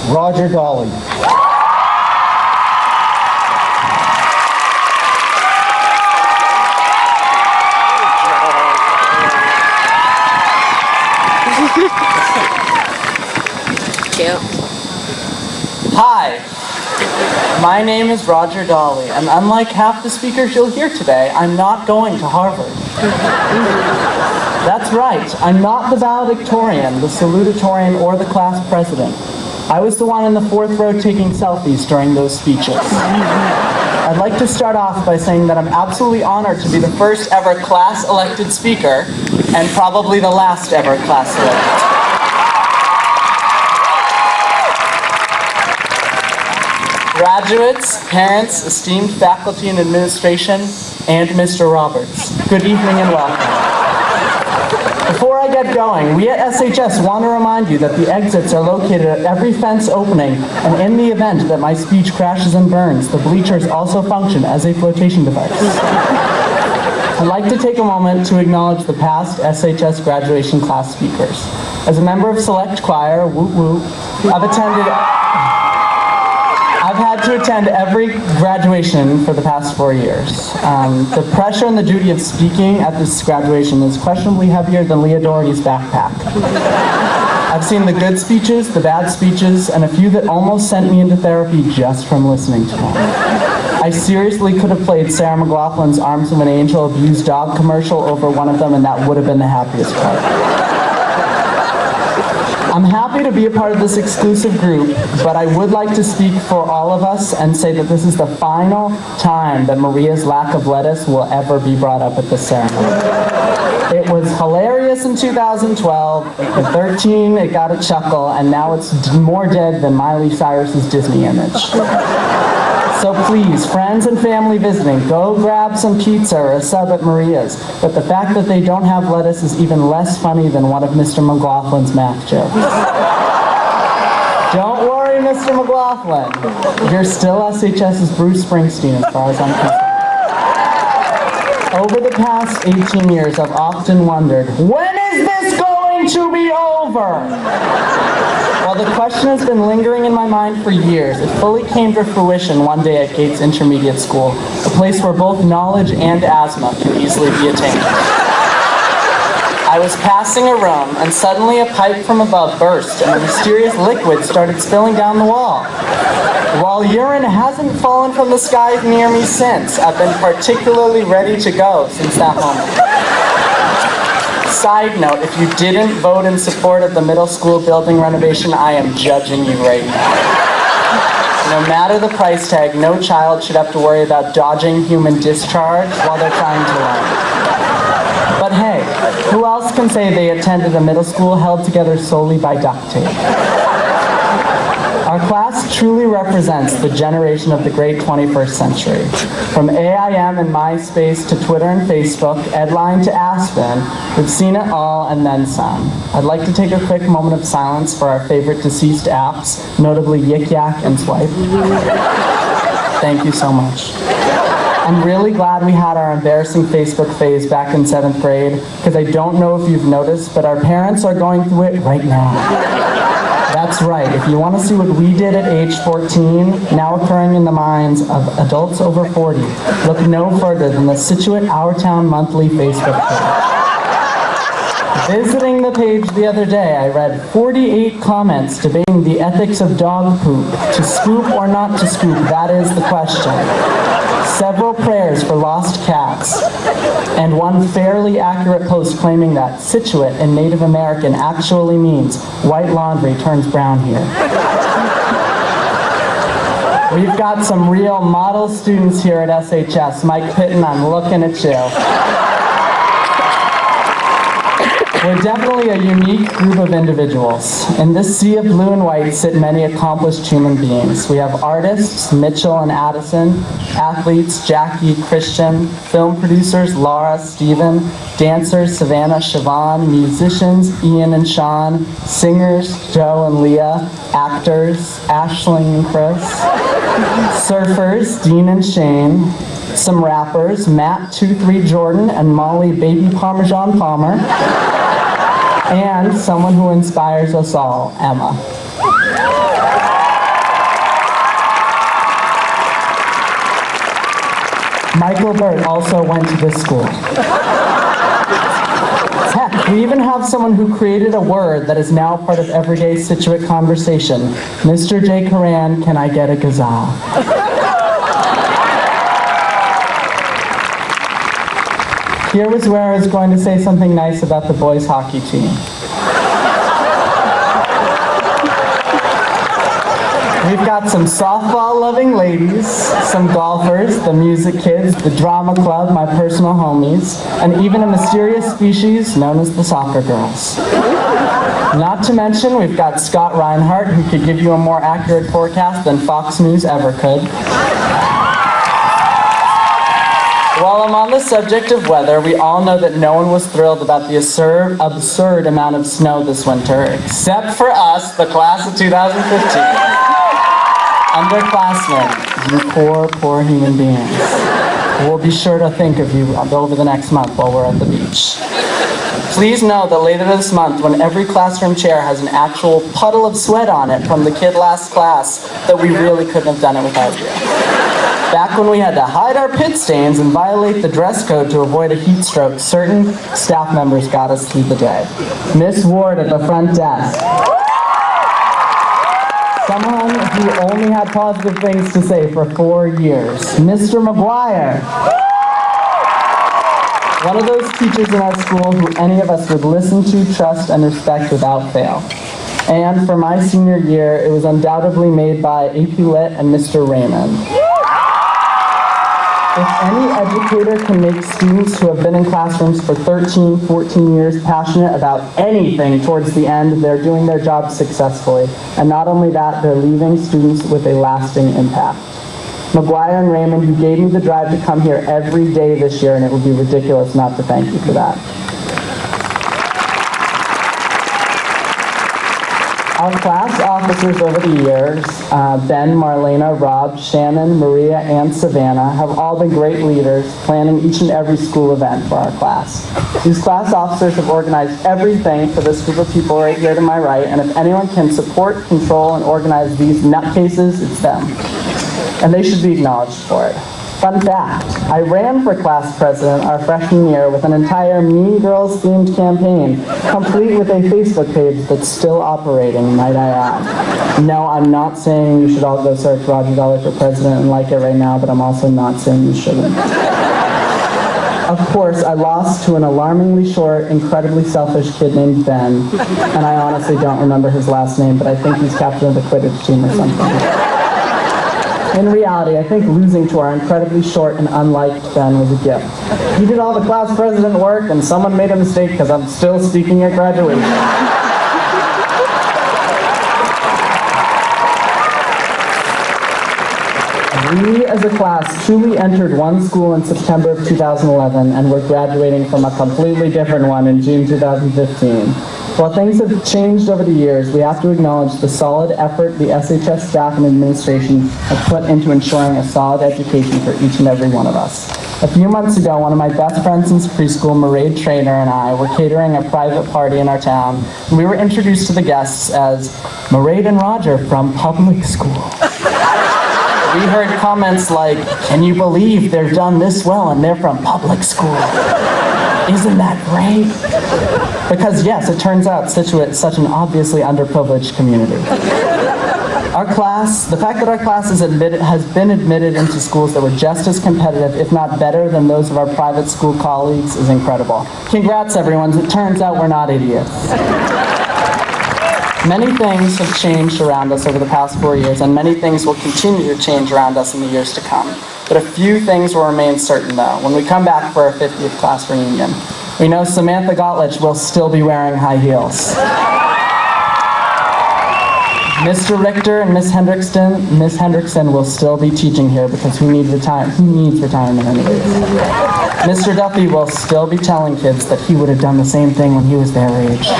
Roger Dawley. Hi, my name is Roger Dawley, and unlike half the speakers you'll hear today, I'm not going to Harvard. That's right, I'm not the valedictorian, the salutatorian, or the class president. I was the one in the fourth row taking selfies during those speeches. I'd like to start off by saying that I'm absolutely honored to be the first ever class-elected speaker, and probably the last ever class-elected. Graduates, parents, esteemed faculty and administration, and Mr. Roberts, good evening and welcome. Before I get going, we at SHS want to remind you that the exits are located at every fence opening, and in the event that my speech crashes and burns, the bleachers also function as a flotation device. I'd like to take a moment to acknowledge the past SHS graduation class speakers. As a member of Select Choir, woot woot, I've had to attend every graduation for the past 4 years. The pressure and the duty of speaking at this graduation is questionably heavier than Leah Doherty's backpack. I've seen the good speeches, the bad speeches, and a few that almost sent me into therapy just from listening to them. I seriously could have played Sarah McLachlan's Arms of an Angel Abused Dog commercial over one of them, and that would have been the happiest part. I'm happy to be a part of this exclusive group, but I would like to speak for all of us and say that this is the final time that Maria's lack of lettuce will ever be brought up at this ceremony. It was hilarious in 2012, in 2013 it got a chuckle, and now it's more dead than Miley Cyrus's Disney image. So please, friends and family visiting, go grab some pizza or a sub at Maria's. But the fact that they don't have lettuce is even less funny than one of Mr. McLachlan's math jokes. Don't worry, Mr. McLachlan. You're still SHS's Bruce Springsteen as far as I'm concerned. Over the past 18 years, I've often wondered, when is this going to be over? Well, the question has been lingering in my mind for years. It fully came to fruition one day at Gates Intermediate School, a place where both knowledge and asthma can easily be attained. I was passing a room, and suddenly a pipe from above burst, and a mysterious liquid started spilling down the wall. While urine hasn't fallen from the sky near me since, I've been particularly ready to go since that moment. Side note, if you didn't vote in support of the middle school building renovation, I am judging you right now. No matter the price tag, no child should have to worry about dodging human discharge while they're trying to learn. But hey, who else can say they attended a middle school held together solely by duct tape? Our class truly represents the generation of the great 21st century. From AIM and MySpace to Twitter and Facebook, Edline to Aspen, we've seen it all and then some. I'd like to take a quick moment of silence for our favorite deceased apps, notably Yik Yak and Swipe. Thank you so much. I'm really glad we had our embarrassing Facebook phase back in 7th grade, because I don't know if you've noticed, but our parents are going through it right now. That's right, if you want to see what we did at age 14, now occurring in the minds of adults over 40, look no further than the Scituate Our Town Monthly Facebook page. Visiting the page the other day, I read 48 comments debating the ethics of dog poop. To scoop or not to scoop, that is the question. Several prayers for lost cats, and one fairly accurate post claiming that Scituate in Native American actually means white laundry turns brown here. We've got some real model students here at SHS. Mike Pitton, I'm looking at you. We're definitely a unique group of individuals. In this sea of blue and white sit many accomplished human beings. We have artists, Mitchell and Addison, athletes, Jackie, Christian, film producers, Laura, Steven, dancers, Savannah, Siobhan, musicians, Ian and Sean, singers, Joe and Leah, actors, Aisling and Chris, surfers, Dean and Shane, some rappers, Matt 23 Jordan and Molly Baby Parmesan Palmer, and someone who inspires us all, Emma. Michael Burt also went to this school. Heck, we even have someone who created a word that is now part of everyday Scituate conversation. Mr. J. Coran, can I get a gazelle? Here was where I was going to say something nice about the boys' hockey team. We've got some softball-loving ladies, some golfers, the music kids, the drama club, my personal homies, and even a mysterious species known as the soccer girls. Not to mention, we've got Scott Reinhardt, who could give you a more accurate forecast than Fox News ever could. While I'm on the subject of weather, we all know that no one was thrilled about the absurd amount of snow this winter, except for us, the class of 2015. Underclassmen, you poor, poor human beings. We'll be sure to think of you over the next month while we're at the beach. Please know that later this month, when every classroom chair has an actual puddle of sweat on it from the kid last class, that we really couldn't have done it without you. Back when we had to hide our pit stains and violate the dress code to avoid a heat stroke, certain staff members got us through the day. Miss Ward at the front desk. Someone who only had positive things to say for 4 years. Mr. McGuire. One of those teachers in our school who any of us would listen to, trust, and respect without fail. And for my senior year, it was undoubtedly made by AP Lit and Mr. Raymond. If any educator can make students who have been in classrooms for 13, 14 years passionate about anything towards the end, they're doing their job successfully. And not only that, they're leaving students with a lasting impact. McGuire and Raymond, you gave me the drive to come here every day this year, and it would be ridiculous not to thank you for that. Our class officers over the years, Ben, Marlena, Rob, Shannon, Maria, and Savannah, have all been great leaders, planning each and every school event for our class. These class officers have organized everything for this group of people right here to my right, and if anyone can support, control, and organize these nutcases, it's them. And they should be acknowledged for it. Fun fact, I ran for class president our freshman year with an entire Mean Girls themed campaign, complete with a Facebook page that's still operating, might I add. No, I'm not saying you should all go search Roger Dawley for president and like it right now, but I'm also not saying you shouldn't. Of course, I lost to an alarmingly short, incredibly selfish kid named Ben, and I honestly don't remember his last name, but I think he's captain of the Quidditch team or something. In reality, I think losing to our incredibly short and unliked Ben was a gift. He did all the class president work, and someone made a mistake because I'm still speaking at graduation. We as a class truly entered one school in September of 2011, and we're graduating from a completely different one in June 2015. While things have changed over the years, we have to acknowledge the solid effort the SHS staff and administration have put into ensuring a solid education for each and every one of us. A few months ago, one of my best friends since preschool, Mairead Traynor, and I were catering a private party in our town. We were introduced to the guests as Mairead and Roger from public school. We heard comments like, "Can you believe they're done this well and they're from public school? Isn't that great?" Because yes, it turns out Scituate is such an obviously underprivileged community. The fact that our class has been admitted into schools that were just as competitive, if not better, than those of our private school colleagues is incredible. Congrats, everyone. It turns out we're not idiots. Many things have changed around us over the past 4 years, and many things will continue to change around us in the years to come. But a few things will remain certain, though, when we come back for our 50th class reunion. We know Samantha Gottlich will still be wearing high heels. Mr. Richter and Miss Hendrickson will still be teaching here because who needs retirement anyways? Mr. Duffy will still be telling kids that he would have done the same thing when he was their age.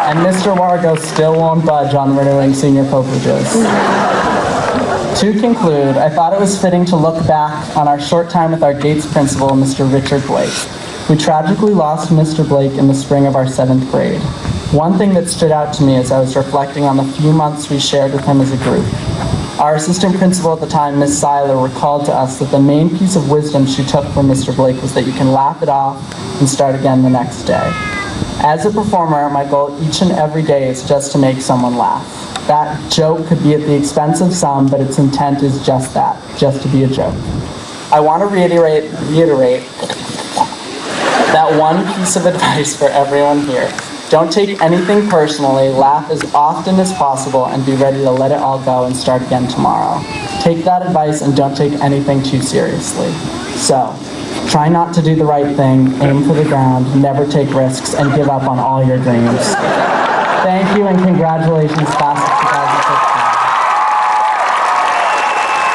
And Mr. Wargo still won't budge on renewing senior privileges. To conclude, I thought it was fitting to look back on our short time with our Gates principal, Mr. Richard Blake. We tragically lost Mr. Blake in the spring of our 7th grade. One thing that stood out to me as I was reflecting on the few months we shared with him as a group. Our assistant principal at the time, Ms. Seiler, recalled to us that the main piece of wisdom she took from Mr. Blake was that you can laugh it off and start again the next day. As a performer, my goal each and every day is just to make someone laugh. That joke could be at the expense of some, but its intent is just that, just to be a joke. I want to reiterate that one piece of advice for everyone here. Don't take anything personally, laugh as often as possible, and be ready to let it all go and start again tomorrow. Take that advice and don't take anything too seriously. So, try not to do the right thing, aim for the ground, never take risks, and give up on all your dreams. Thank you and congratulations, class.